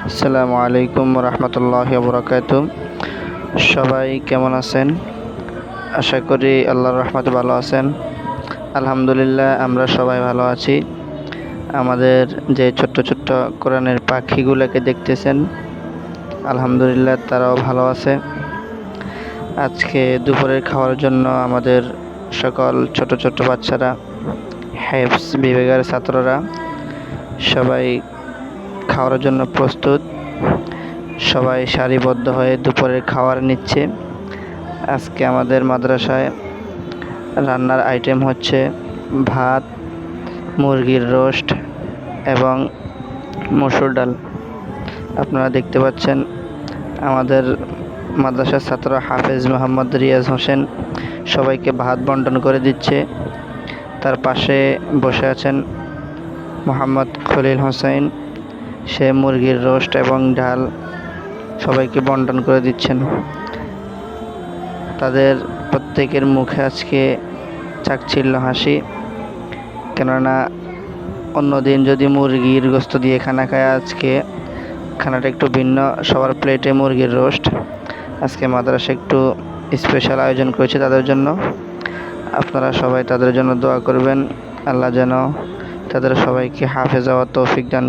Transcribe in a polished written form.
আসসালামু আলাইকুম রহমতুল্লাহি ওয়া বারাকাতুহু। সবাই কেমন আছেন? আশা করি আল্লাহর রহমতে ভালো আছেন। আলহামদুলিল্লাহ, আমরা সবাই ভালো আছি। আমাদের যে ছোট্ট ছোট্ট কোরআনের পাখিগুলোকে দেখতেছেন, আলহামদুলিল্লাহ তারাও ভালো আছে। আজকে দুপুরের খাওয়ার জন্য আমাদের সকল ছোট ছোট বাচ্চারা, হেফজ বিভাগের ছাত্ররা সবাই খাওয়ার জন্য প্রস্তুত। সবাই সারিবদ্ধ হয়ে দুপুরের খাবার নিচ্ছে। আজকে আমাদের মাদ্রাসায় রান্নার আইটেম হচ্ছে ভাত, মুরগির রোস্ট এবং মসুর ডাল। আপনারা দেখতে পাচ্ছেন আমাদের মাদ্রাসার ছাত্র হাফেজ মোহাম্মদ রিয়াজ হোসেন সবাইকে ভাত বন্টন করে দিচ্ছে। তার পাশে বসে আছেন মোহাম্মদ খলিল হোসেন, সে মুরগির রোস্ট এবং ডাল সবাইকে বন্টন করে দিচ্ছেন। তাদের প্রত্যেকের মুখে আজকে চাকচিল্য হাসি, কেননা অন্যদিন যদি মুরগির গোস্ত দিয়ে খানা খায়, আজকে খানাটা একটু ভিন্ন। সবার প্লেটে মুরগির রোস্ট। আজকে মাদ্রাসা একটু স্পেশাল আয়োজন করেছে তাদের জন্য। আপনারা সবাই তাদের জন্য দোয়া করবেন, আল্লাহ যেন তাদের সবাইকে হাফেজ হওয়ার তৌফিক দান